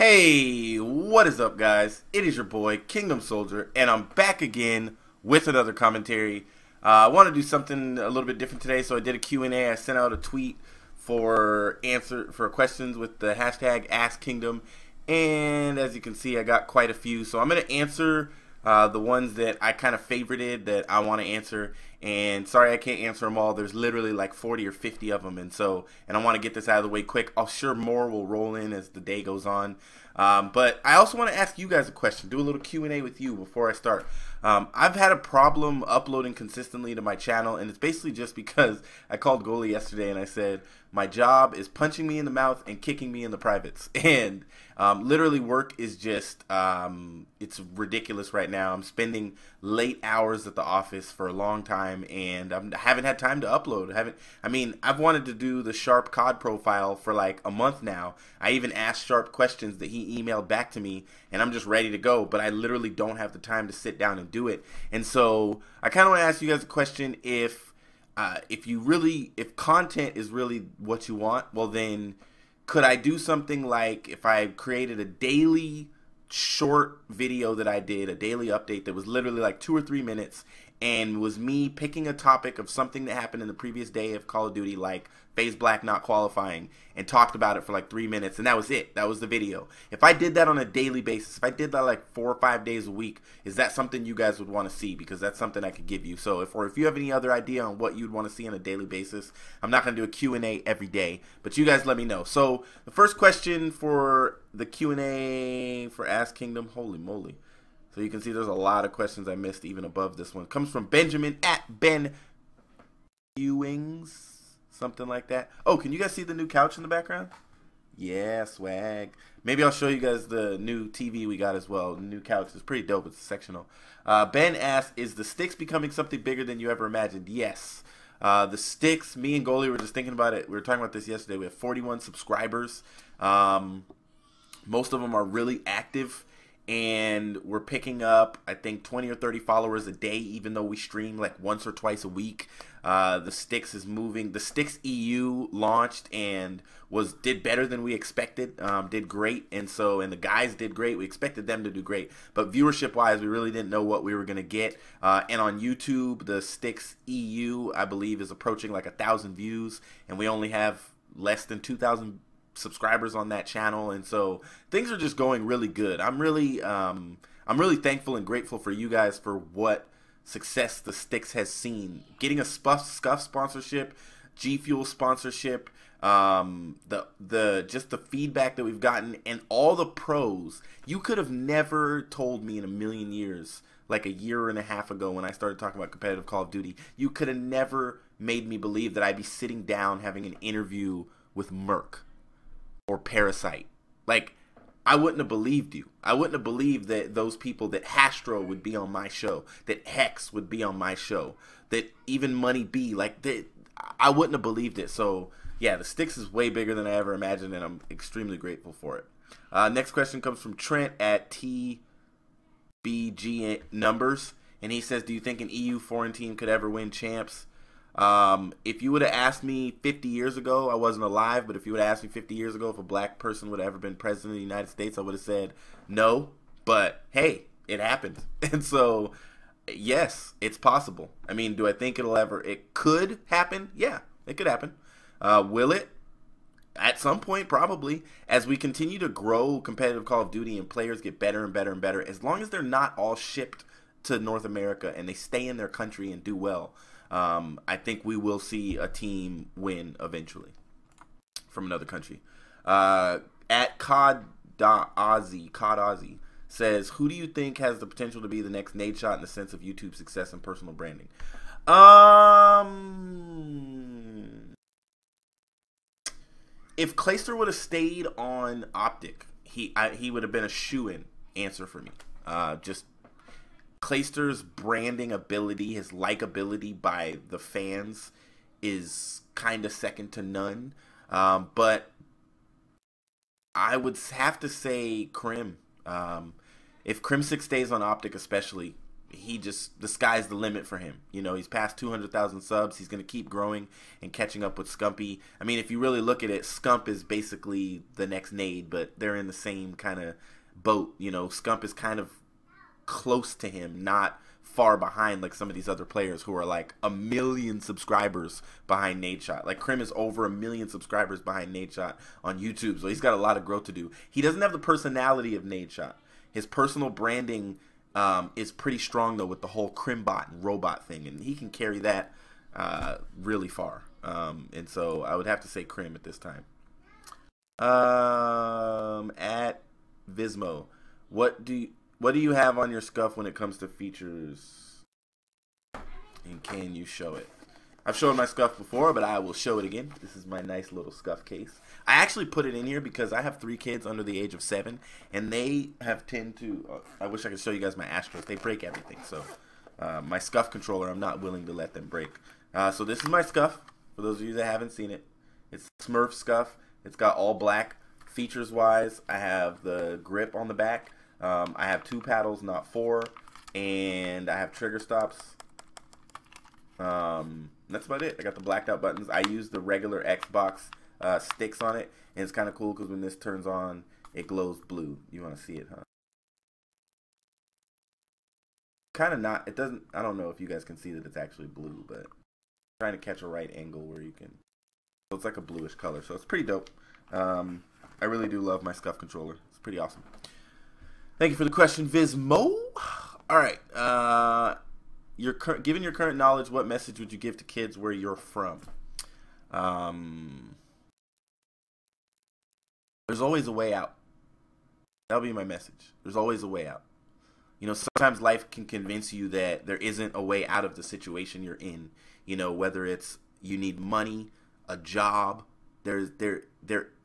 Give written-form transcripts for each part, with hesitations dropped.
Hey, what is up, guys? It is your boy, Kingdom Soldier, and I'm back again with another commentary. I want to do something a little bit different today, so I did a Q&A. I sent out a tweet for questions with the hashtag AskKingdom, and as you can see, I got quite a few. So I'm going to answer the ones that I kind of favorited that I want to answer. And sorry I can't answer them all. There's literally like 40 or 50 of them, and I want to get this out of the way quick. I'm sure more will roll in as the day goes on. But I also want to ask you guys a question. Do a little Q&A with you before I start. I've had a problem uploading consistently to my channel, and it's basically just because I called goalie yesterday and I said my job is punching me in the mouth and kicking me in the privates, and literally work is just it's ridiculous right now. I'm spending late hours at the office for a long time, and I haven't had time to upload. I've wanted to do the Sharp COD profile for like a month now. I even asked Sharp questions that he emailed back to me, and I'm just ready to go, but I literally don't have the time to sit down and do it. And so I kind of want to ask you guys a question. If content is really what you want, well then could I do something like if I created a daily short video that I did, a daily update that was literally like 2 or 3 minutes, and was me picking a topic of something that happened in the previous day of Call of Duty, like FaZe Black not qualifying, and talked about it for like 3 minutes, and that was it. That was the video. If I did that on a daily basis, if I did that like 4 or 5 days a week, is that something you guys would want to see? Because that's something I could give you. So if you have any other idea on what you'd want to see on a daily basis, I'm not going to do a Q&A every day, but you guys let me know. So the first question for the Q&A for Ask Kingdom, holy moly. So you can see there's a lot of questions I missed even above this one. Comes from Benjamin at Ben Ewings. Something like that. Oh, can you guys see the new couch in the background? Yeah, swag. Maybe I'll show you guys the new TV we got as well. The new couch is pretty dope. It's sectional. Ben asks, is the STiKS becoming something bigger than you ever imagined? Yes. The STiKS, me and Goalie were just thinking about it. We were talking about this yesterday. We have 41 subscribers. Most of them are really active, and we're picking up, I think, 20 or 30 followers a day, even though we stream like once or twice a week. The STiKS is moving. The STiKS EU launched and did better than we expected. Did great, and the guys did great. We expected them to do great, but viewership wise, we really didn't know what we were gonna get. And on YouTube, the STiKS EU, I believe, is approaching like 1,000 views, and we only have less than 2,000 subscribers on that channel, and so things are just going really good. I'm really thankful and grateful for you guys for what success the STiKS has seen. Getting a Scuff sponsorship, G Fuel sponsorship, just the feedback that we've gotten, and all the pros. You could have never told me in a million years, like a year and a half ago when I started talking about competitive Call of Duty, you could have never made me believe that I'd be sitting down having an interview with Merc or Parasite. Like, I wouldn't have believed you. I wouldn't have believed that those people, that Hastro would be on my show, that Hex would be on my show, that even Money B, like, that, I wouldn't have believed it. So yeah, the STiKS is way bigger than I ever imagined, and I'm extremely grateful for it. Next question comes from Trent at TBGNumbers, and he says, do you think an EU foreign team could ever win champs? If you would have asked me 50 years ago, I wasn't alive, but if you would have asked me 50 years ago if a black person would have ever been president of the United States, I would have said no, but hey, it happened. And so, yes, it's possible. I mean, do I think it could happen? Yeah, it could happen. Will it? At some point, probably. As we continue to grow competitive Call of Duty and players get better and better and better, as long as they're not all shipped to North America and they stay in their country and do well, I think we will see a team win eventually from another country. At COD says, who do you think has the potential to be the next Nade Shot in the sense of YouTube success and personal branding? If Clayster would have stayed on OpTic, he would have been a shoo-in answer for me. Just Clayster's branding ability, his likability by the fans is kind of second to none. But I would have to say Crim. If Crimsic stays on OpTic especially, the sky's the limit for him. You know, he's past 200,000 subs. He's going to keep growing and catching up with Scumpy. I mean, if you really look at it, Scump is basically the next Nade, but they're in the same kind of boat. You know, Scump is kind of close to him, not far behind like some of these other players who are like 1 million subscribers behind Nadeshot. Like Krim is over 1 million subscribers behind Nadeshot on YouTube, so he's got a lot of growth to do. He doesn't have the personality of Nadeshot. His personal branding is pretty strong though with the whole Crimbot and robot thing, and he can carry that really far. And so I would have to say Krim at this time. At Vizmo, what do you have on your scuff when it comes to features, and can you show it? I've shown my scuff before, but I will show it again. This is my nice little scuff case. I actually put it in here because I have 3 kids under the age of 7, and they have tend to, I wish I could show you guys my Astros. They break everything, so my scuff controller, I'm not willing to let them break. So this is my scuff, for those of you that haven't seen it. It's Smurf scuff. It's got all black. Features-wise, I have the grip on the back. I have 2 paddles, not 4, and I have trigger stops. That's about it. I got the blacked out buttons. I use the regular Xbox STiKS on it, and it's kind of cool because when this turns on, it glows blue. You want to see it, huh? Kind of not. It doesn't. I don't know if you guys can see that it's actually blue, but I'm trying to catch a right angle where you can. So it's like a bluish color, so it's pretty dope. I really do love my scuff controller. It's pretty awesome. Thank you for the question, Vizmo. All right. Given your current knowledge, what message would you give to kids where you're from? There's always a way out. That'll be my message. There's always a way out. You know, sometimes life can convince you that there isn't a way out of the situation you're in. You know, whether it's you need money, a job, there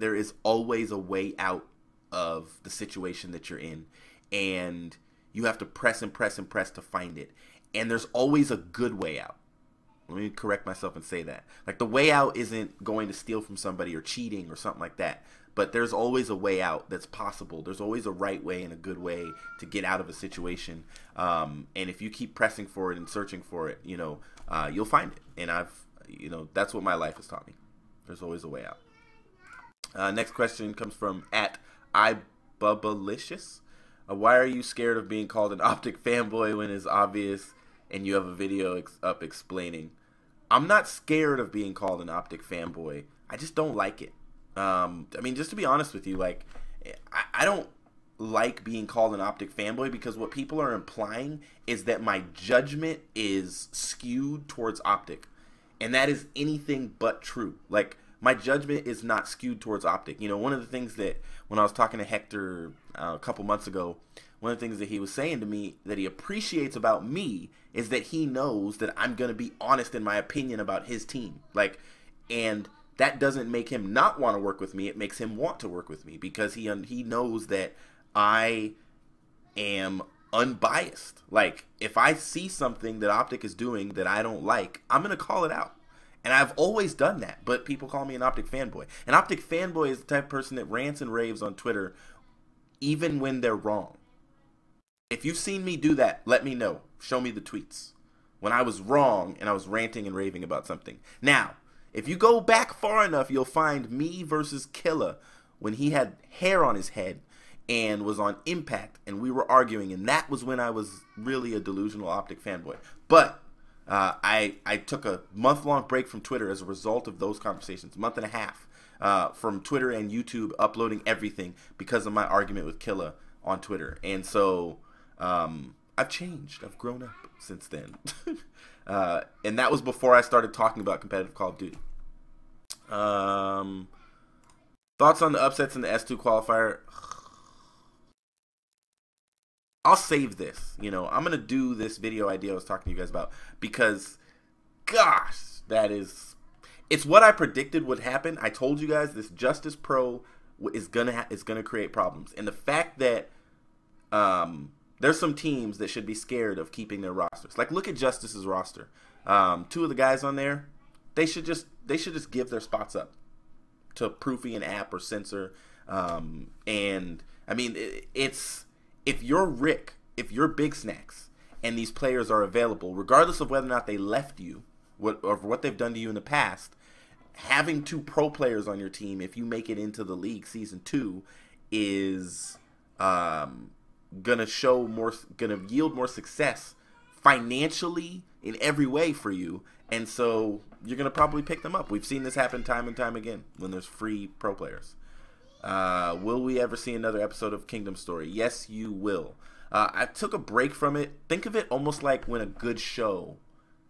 is always a way out of the situation that you're in, and you have to press and press and press to find it. And there's always a good way out. Let me correct myself and say that. Like, the way out isn't going to steal from somebody or cheating or something like that. But there's always a way out that's possible. There's always a right way and a good way to get out of a situation. And if you keep pressing for it and searching for it, you know, you'll find it. And that's what my life has taught me. There's always a way out. Next question comes from at Ibubblicious. Why are you scared of being called an OpTic fanboy when it's obvious and you have a video up explaining? I'm not scared of being called an OpTic fanboy. I just don't like it. I mean, just to be honest with you, like, I don't like being called an OpTic fanboy because what people are implying is that my judgment is skewed towards OpTic. And that is anything but true. Like, my judgment is not skewed towards OpTic. You know, one of the things that when I was talking to Hector a couple months ago, one of the things that he was saying to me that he appreciates about me is that he knows that I'm going to be honest in my opinion about his team. Like, and that doesn't make him not want to work with me. It makes him want to work with me because he knows that I am unbiased. Like, if I see something that OpTic is doing that I don't like, I'm going to call it out. And I've always done that, but people call me an OpTic fanboy. An OpTic fanboy is the type of person that rants and raves on Twitter even when they're wrong. If you've seen me do that, let me know. Show me the tweets. When I was wrong and I was ranting and raving about something. Now, if you go back far enough, you'll find me versus Killa when he had hair on his head and was on Impact and we were arguing, and that was when I was really a delusional OpTic fanboy. But I took a month-long break from Twitter as a result of those conversations, month and a half, from Twitter and YouTube, uploading everything because of my argument with Killa on Twitter. And so I've changed. I've grown up since then. And that was before I started talking about competitive Call of Duty. Thoughts on the upsets in the S2 qualifier? I'll save this. You know, I'm going to do this video idea I was talking to you guys about because, gosh, it's what I predicted would happen. I told you guys this Justice Pro is gonna create problems. And the fact that there's some teams that should be scared of keeping their rosters. Like, look at Justice's roster. 2 of the guys on there, they should just give their spots up to Proofy and App or Censor. And I mean, it's if you're Rick, if you're Big Snacks, and these players are available, regardless of whether or not they left you, or what they've done to you in the past. Having 2 pro players on your team, if you make it into the league season 2, is gonna yield more success financially in every way for you, and so you're gonna probably pick them up. We've seen this happen time and time again when there's free pro players. Will we ever see another episode of Kingdom Story? Yes, you will. I took a break from it. Think of it almost like when a good show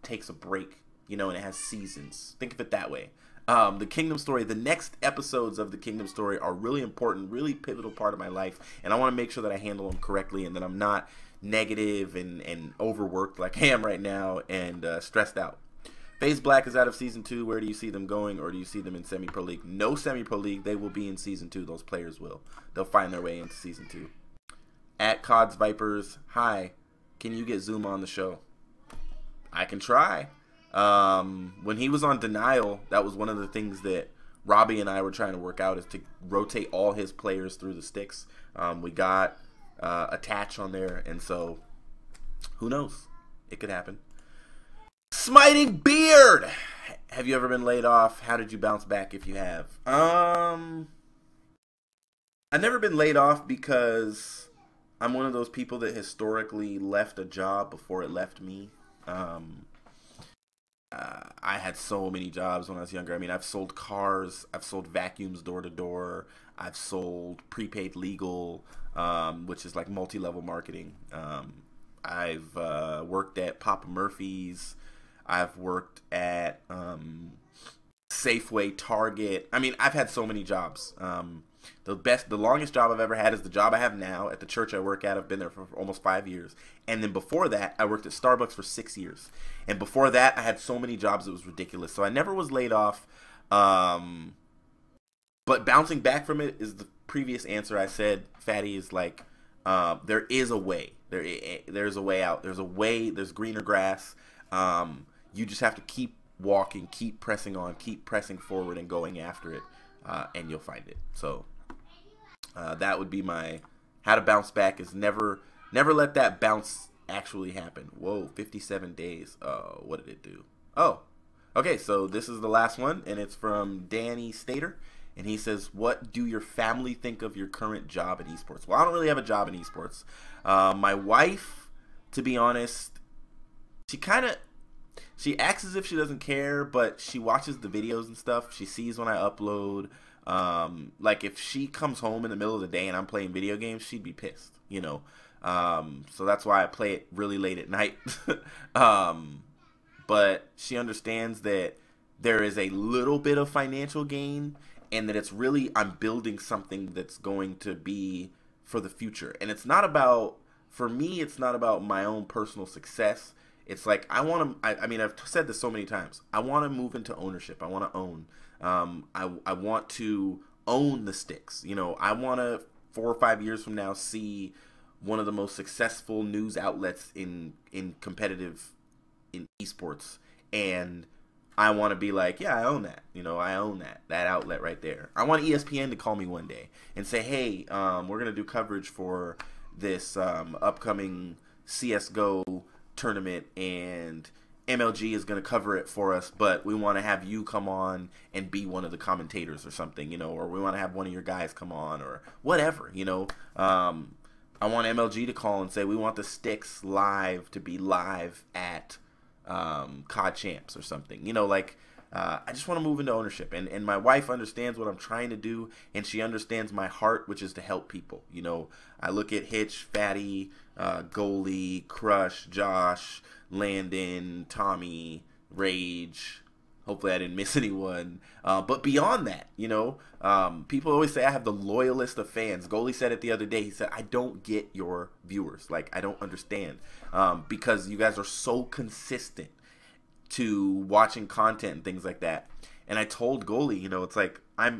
takes a break, you know, and it has seasons. Think of it that way. The Kingdom Story, the next episodes of the Kingdom Story are really important, really pivotal part of my life, and I want to make sure that I handle them correctly and that I'm not negative and overworked like I am right now and stressed out. FaZe Black is out of Season 2. Where do you see them going, or do you see them in Semi-Pro League? No Semi-Pro League. They will be in Season 2. Those players will. They'll find their way into Season 2. At Cods Vipers, hi, can you get Zoom on the show? I can try. When he was on Denial, that was one of the things that Robbie and I were trying to work out, is to rotate all his players through the STiKS. We got Attach on there, and so who knows? It could happen. Smiting Beard! Have you ever been laid off? How did you bounce back if you have? I've never been laid off because I'm one of those people that historically left a job before it left me. I had so many jobs when I was younger. I mean, I've sold cars, I've sold vacuums door to door, I've sold prepaid legal, which is like multi-level marketing. I've worked at Papa Murphy's. I've worked at Safeway, Target. I mean, I've had so many jobs. The longest job I've ever had is the job I have now at the church I work at. I've been there for almost 5 years. And then before that, I worked at Starbucks for 6 years. And before that, I had so many jobs it was ridiculous. So I never was laid off. But bouncing back from it is the previous answer I said. Fatty is like, there is a way. There's a way out. There's a way. There's greener grass. You just have to keep walking, keep pressing on, keep pressing forward and going after it. And you'll find it. So that would be my how to bounce back, is never let that bounce actually happen. Whoa, 57 days. What did it do? Oh, okay, so this is the last one, and it's from Danny Stater, and he says, what do your family think of your current job in esports? Well, I don't really have a job in esports. My wife, to be honest, she acts as if she doesn't care, but she watches the videos and stuff. She sees when I upload. Like if she comes home in the middle of the day and I'm playing video games, she'd be pissed, you know. So that's why I play it really late at night. But she understands that there is a little bit of financial gain, and that it's really, I'm building something that's going to be for the future. And it's not about, for me, it's not about my own personal success. It's like, I want to, I mean, I've said this so many times. I want to move into ownership. I want to own. I want to own the STiKS. You know, I want to, 4 or 5 years from now, see one of the most successful news outlets in competitive, in esports. And I want to be like, yeah, I own that. You know, I own that outlet right there. I want ESPN to call me one day and say, hey, we're going to do coverage for this upcoming CSGO tournament, and MLG is going to cover it for us, but we want to have you come on and be one of the commentators or something, you know, or we want to have one of your guys come on or whatever, you know. I want MLG to call and say, we want the STiKS live to be live at COD Champs or something, you know, like, I just want to move into ownership, and my wife understands what I'm trying to do, and she understands my heart, which is to help people. You know, I look at Hitch, Fatty, Goalie, Crush, Josh, Landon, Tommy, Rage. Hopefully I didn't miss anyone. But beyond that, you know, people always say I have the loyalist of fans. Goalie said it the other day. He said, I don't get your viewers. Like, I don't understand. Because you guys are so consistent to watching content and things like that. And I told Goalie, you know, it's like, I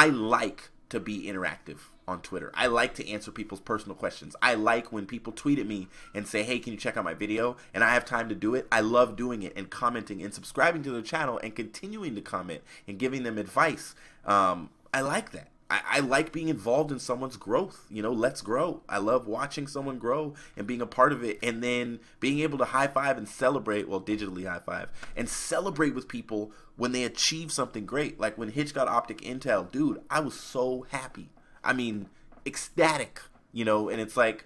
like to be interactive on Twitter. I like to answer people's personal questions. I like when people tweet at me and say, hey, can you check out my video? And I have time to do it. I love doing it and commenting and subscribing to their channel and continuing to comment and giving them advice. I like that. I like being involved in someone's growth. You know, let's grow. I love watching someone grow and being a part of it, and then being able to high five and celebrate, well, digitally high five, and celebrate with people when they achieve something great. Like when Hitch got OpTic Intel, dude, I was so happy. I mean, ecstatic, you know, and it's like,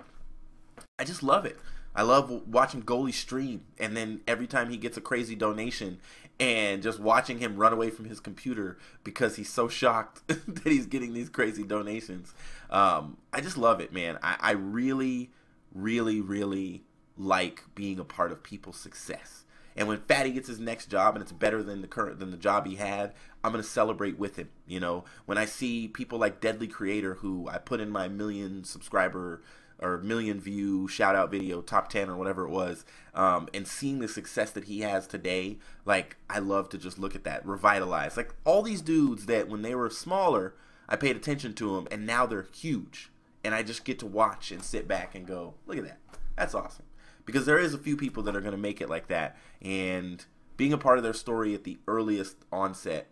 I just love it. I love watching Goalie stream, and then every time he gets a crazy donation, and just watching him run away from his computer because he's so shocked that he's getting these crazy donations. I just love it, man. I really, really, really like being a part of people's success. And when Fatty gets his next job and it's better than the job he had, I'm gonna celebrate with him. You know, when I see people like Deadly Creator, who I put in my 1 million subscriber or 1 million view shout out video, top 10 or whatever it was, and seeing the success that he has today, like, I love to just look at that, revitalize. Like all these dudes that when they were smaller, I paid attention to them, and now they're huge, and I just get to watch and sit back and go, look at that. That's awesome. Because there is a few people that are going to make it like that, and being a part of their story at the earliest onset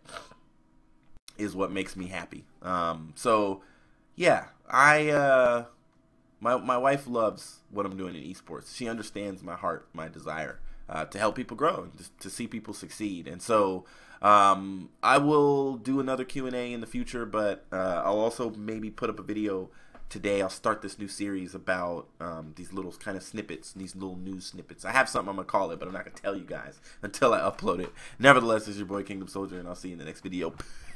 is what makes me happy. So yeah, my wife loves what I'm doing in esports. She understands my heart, my desire to help people grow, to see people succeed. And so I will do another Q&A in the future, but I'll also maybe put up a video today. I'll start this new series about these little kind of snippets, these little news snippets. I have something I'm going to call it, but I'm not going to tell you guys until I upload it. Nevertheless, this is your boy Kingdom Soldier, and I'll see you in the next video.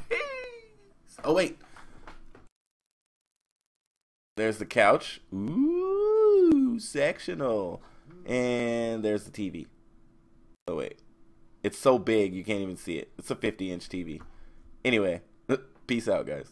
Peace. Oh, wait. There's the couch. Ooh, sectional. And there's the TV. Oh, wait. It's so big, you can't even see it. It's a 50-inch TV. Anyway, peace out, guys.